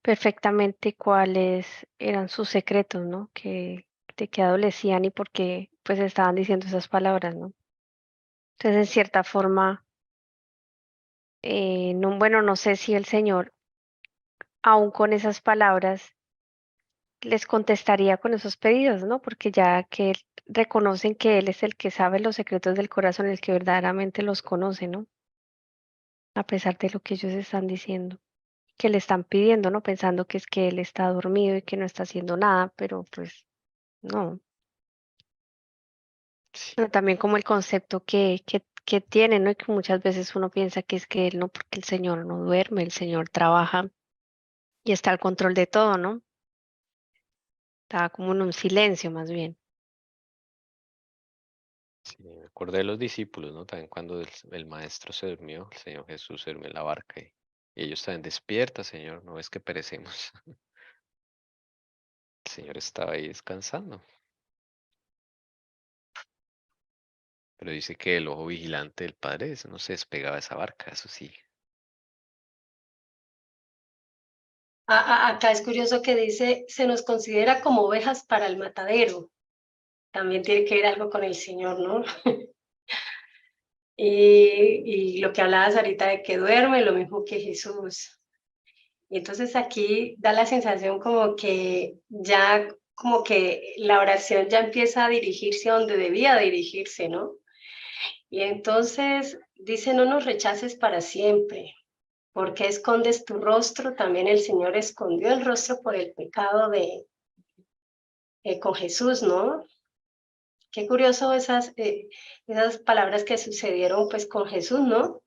perfectamente cuáles eran sus secretos, ¿no? De qué adolecían y por qué pues estaban diciendo esas palabras, ¿no? Entonces, en cierta forma, no, bueno, no sé si el Señor, aún con esas palabras, les contestaría con esos pedidos, ¿no? Porque ya que reconocen que Él es el que sabe los secretos del corazón, el que verdaderamente los conoce, ¿no? A pesar de lo que ellos están diciendo, que le están pidiendo, ¿no? Pensando que es que Él está dormido y que no está haciendo nada, pero pues no. Sí, Pero también como el concepto que tiene, ¿no? Y que muchas veces uno piensa que es que Él no, porque el Señor no duerme, el Señor trabaja y está al control de todo, ¿no? Estaba como en un silencio más bien. sí, me acordé de los discípulos, ¿no? También cuando el maestro se durmió, el Señor Jesús se durmió en la barca y ellos también despierta, Señor, no ves que perecemos. El Señor estaba ahí descansando, pero dice que el ojo vigilante del Padre ese no se despegaba de esa barca, eso sí. Acá es curioso que dice, se nos considera como ovejas para el matadero. También tiene que ver algo con el Señor, ¿no? Y lo que hablabas ahorita de que duerme, lo mismo que Jesús. Y entonces aquí da la sensación como que ya, como que la oración ya empieza a dirigirse a donde debía dirigirse, ¿no? Y entonces dice, no nos rechaces para siempre. ¿Por qué escondes tu rostro? También el Señor escondió el rostro por el pecado con Jesús, ¿no? Qué curioso esas palabras que sucedieron pues con Jesús, ¿no?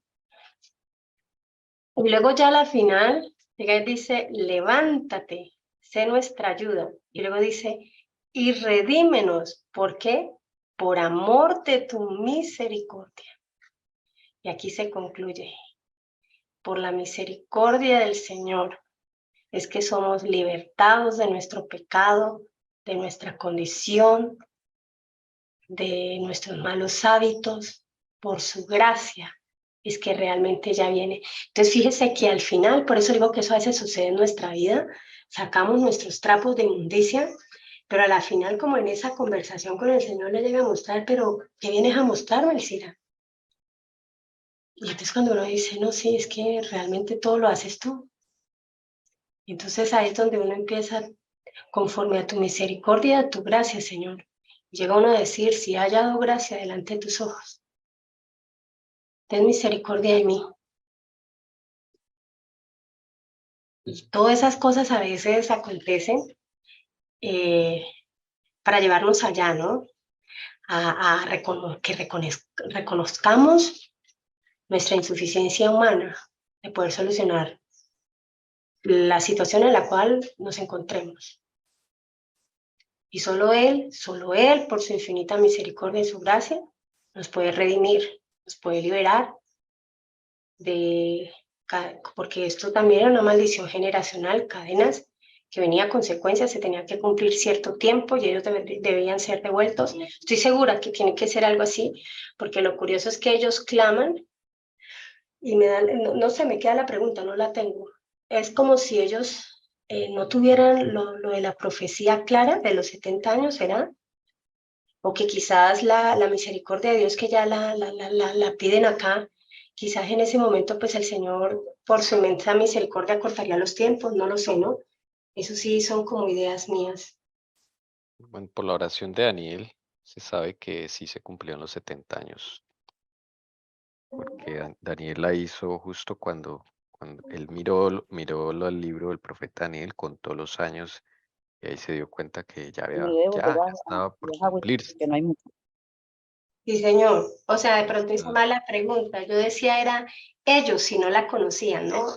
Y luego ya a la final, llega y dice, levántate, sé nuestra ayuda. Y luego dice, y redímenos. ¿Por qué? Por amor de tu misericordia. Y aquí se concluye, por la misericordia del Señor, es que somos libertados de nuestro pecado, de nuestra condición, de nuestros malos hábitos, por su gracia, es que realmente ya viene. Entonces fíjese que al final, por eso digo que eso a veces sucede en nuestra vida, sacamos nuestros trapos de inmundicia, pero a la final, como en esa conversación con el Señor le llega a mostrar, pero ¿qué vienes a mostrarme, Elcira? Y entonces cuando uno dice, no, sí, es que realmente todo lo haces tú. Entonces ahí es donde uno empieza, conforme a tu misericordia, a tu gracia, Señor. Llega uno a decir, si he hallado gracia delante de tus ojos, ten misericordia de mí. Y todas esas cosas a veces acontecen para llevarnos allá, ¿no? Que reconozcamos nuestra insuficiencia humana de poder solucionar la situación en la cual nos encontremos. Y solo Él, por su infinita misericordia y su gracia, nos puede redimir, nos puede liberar porque esto también era una maldición generacional, cadenas que venía a consecuencias, se tenía que cumplir cierto tiempo y ellos debían ser devueltos. Estoy segura que tiene que ser algo así, porque lo curioso es que ellos claman y me dan, no sé, me queda la pregunta, no la tengo. Es como si ellos no tuvieran lo de la profecía clara de los 70 años, ¿será? O que quizás la misericordia de Dios que ya la piden acá, quizás en ese momento pues el Señor por su inmensa misericordia cortaría los tiempos, no lo sé, ¿no? Eso sí son como ideas mías. Bueno, por la oración de Daniel se sabe que sí se cumplieron los 70 años, porque Daniel la hizo justo cuando él miró el libro del profeta Daniel, contó los años y ahí se dio cuenta que ya estaba por cumplirse. que no hay mucho. Sí, señor. O sea, de pronto hice mala pregunta. Yo decía era ellos si no la conocían, ¿no?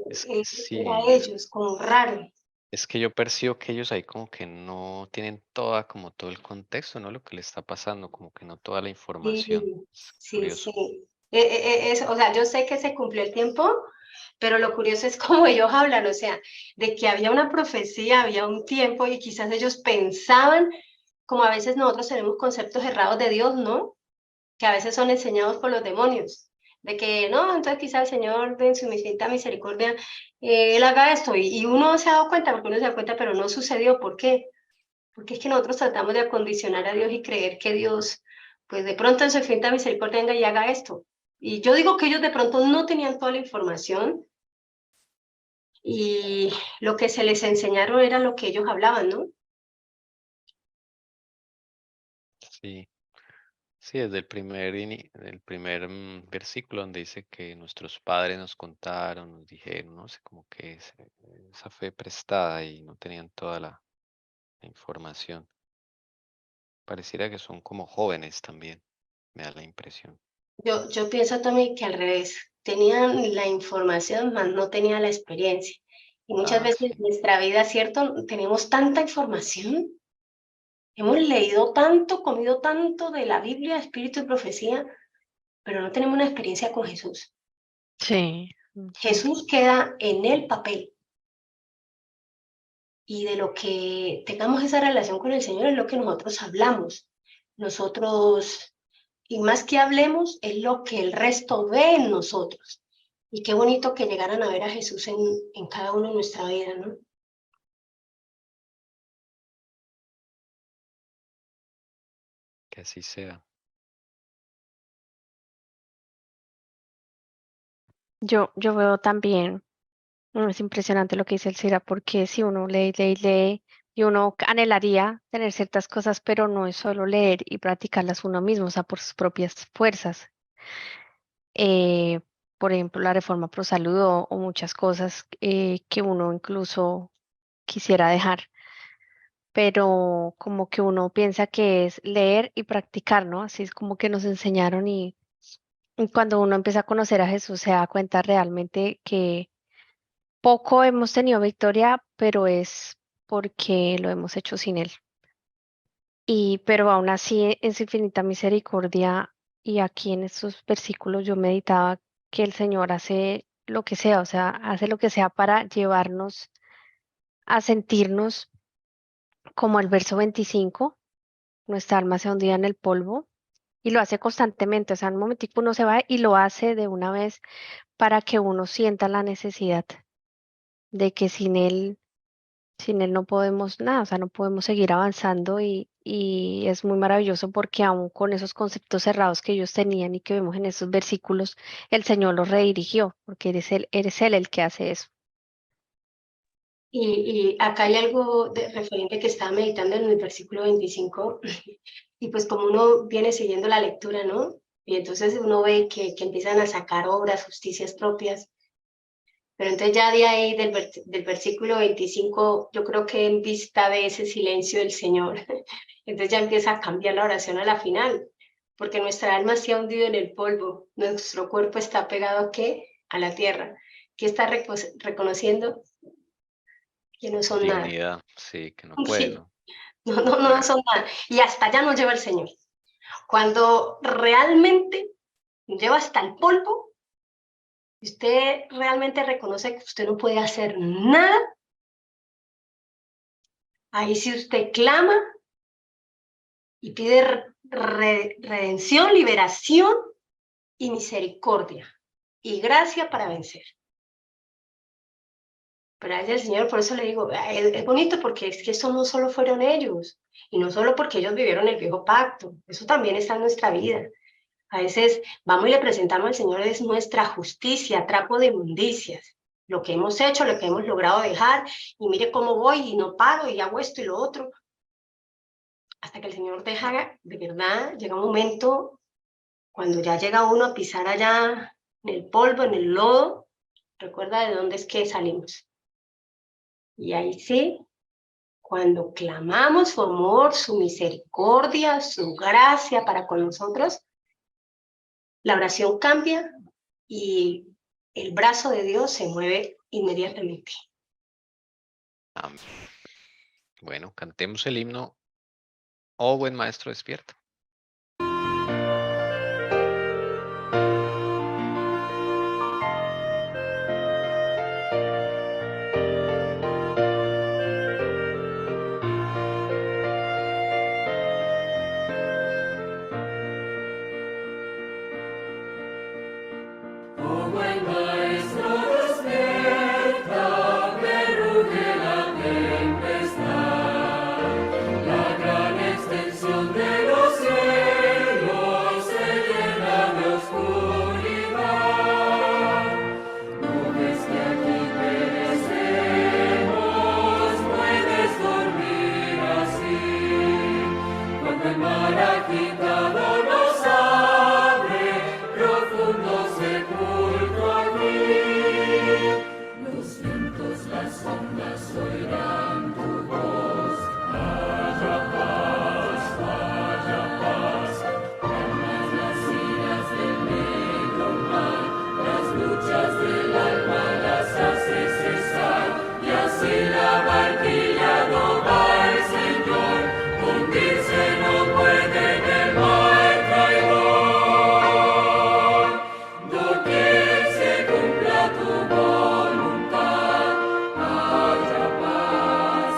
Es que Era sí, ellos, como raro. es que yo percibo que ellos ahí como que no tienen como todo el contexto, ¿no? Lo que le está pasando, como que no toda la información. Sí, Es sí, curioso. sí. O sea, yo sé que se cumplió el tiempo, pero lo curioso es cómo ellos hablan, o sea, de que había una profecía, había un tiempo y quizás ellos pensaban, como a veces nosotros tenemos conceptos errados de Dios, ¿no? Que a veces son enseñados por los demonios, de que no, entonces quizás el Señor en su infinita misericordia, Él haga esto, y uno se ha dado cuenta, porque uno se da cuenta, pero no sucedió, ¿por qué? Porque es que nosotros tratamos de acondicionar a Dios y creer que Dios, pues de pronto en su infinita misericordia venga y haga esto. Y yo digo que ellos de pronto no tenían toda la información y lo que se les enseñaron era lo que ellos hablaban, ¿no? Sí, sí, desde el primer versículo donde dice que nuestros padres nos contaron, nos dijeron, no sé, como que esa fe prestada y no tenían toda la información. Pareciera que son como jóvenes también, me da la impresión. Yo pienso también que al revés, tenían la información, mas no tenían la experiencia. Y muchas Ah, veces en sí, nuestra vida, ¿cierto? Tenemos tanta información, hemos leído tanto, comido tanto de la Biblia, Espíritu y Profecía, pero no tenemos una experiencia con Jesús. Sí. Jesús queda en el papel y de lo que tengamos esa relación con el Señor es lo que nosotros hablamos. Nosotros, y más que hablemos, es lo que el resto ve en nosotros. Y qué bonito que llegaran a ver a Jesús en cada uno de nuestra vida, ¿no? que así sea. Yo veo también, es impresionante lo que dice el Cira, porque si uno lee, y uno anhelaría tener ciertas cosas, pero no es solo leer y practicarlas uno mismo, o sea, por sus propias fuerzas. Eh, por ejemplo, la reforma pro salud o muchas cosas que uno incluso quisiera dejar, pero como que uno piensa que es leer y practicar, ¿no? Así es como que nos enseñaron y cuando uno empieza a conocer a Jesús se da cuenta realmente que poco hemos tenido victoria, pero es porque lo hemos hecho sin Él. Pero aún así, en su infinita misericordia, y aquí en estos versículos yo meditaba que el Señor hace lo que sea, o sea, hace lo que sea para llevarnos a sentirnos como el verso 25, nuestra alma se hundía en el polvo, y lo hace constantemente, o sea, en un momentico uno se va y lo hace de una vez para que uno sienta la necesidad de que sin él no podemos nada, o sea, no podemos seguir avanzando y es muy maravilloso porque aún con esos conceptos cerrados que ellos tenían y que vemos en esos versículos, el Señor los redirigió, porque eres él el que hace eso. Y acá hay algo referente que estaba meditando en el versículo 25, y pues como uno viene siguiendo la lectura, ¿no? Y entonces uno ve que empiezan a sacar obras, justicias propias, pero entonces ya de ahí del versículo 25, yo creo que en vista de ese silencio del Señor, entonces ya empieza a cambiar la oración a la final, porque nuestra alma se ha hundido en el polvo, nuestro cuerpo está pegado ¿a qué? A la tierra, que está reconociendo que no son nada. Dignidad, sí, que no puede, Sí, ¿no? no son nada. Y hasta allá nos lleva el Señor. Cuando realmente nos lleva hasta el polvo, y usted realmente reconoce que usted no puede hacer nada, ahí sí usted clama y pide redención, liberación y misericordia y gracia para vencer. Pero gracias al Señor, por eso le digo, es bonito porque es que eso no solo fueron ellos, y no solo porque ellos vivieron el viejo pacto, eso también está en nuestra vida. A veces vamos y le presentamos al Señor es nuestra justicia, trapo de inmundicias, lo que hemos hecho, lo que hemos logrado dejar, y mire cómo voy y no paro y hago esto y lo otro. Hasta que el Señor deja, de verdad, llega un momento cuando ya llega uno a pisar allá en el polvo, en el lodo, recuerda de dónde es que salimos. Y ahí sí, cuando clamamos su amor, su misericordia, su gracia para con nosotros, la oración cambia y el brazo de Dios se mueve inmediatamente. Amén. Bueno, cantemos el himno. Oh, buen maestro, despierta. Oh buen maestro, despierta, que ruge la tempestad. La gran extensión de los cielos se llena de oscuridad. No ves que aquí perecemos, puedes dormir así. Cuando el mar agitado nos abre, profundo sepulcro aquí. Los vientos, las ondas oirán tu voz. Haya paz, calmas las iras del negro mar, las luchas del alma las hace cesar, y así la barquilla no va al Señor, hundirse no puede en el mar traidor. Doquier se cumpla tu voluntad, haya paz,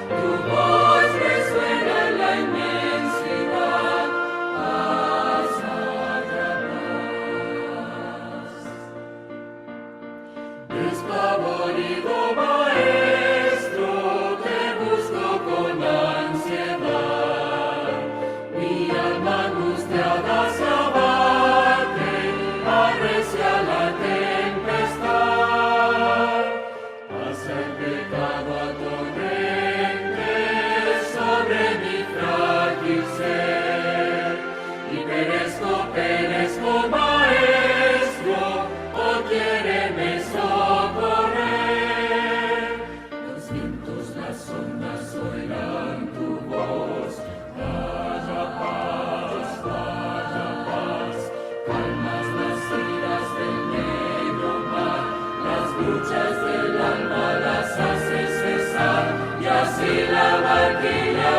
tu voz resuena en la inmensidad, paz, haya paz. Despavorido maestro, te busco con ansiedad. Mi alma angustiada se abate, arrecia la tempestad. Pasa el pecado a torrentes sobre mi frágil ser, y perezco maestro, oh quiéreme socorrer. Los vientos, las ondas oirán tu voz. Haya paz, calmas las iras del negro mar, las luchas del alma las hace cesar, y así la barquilla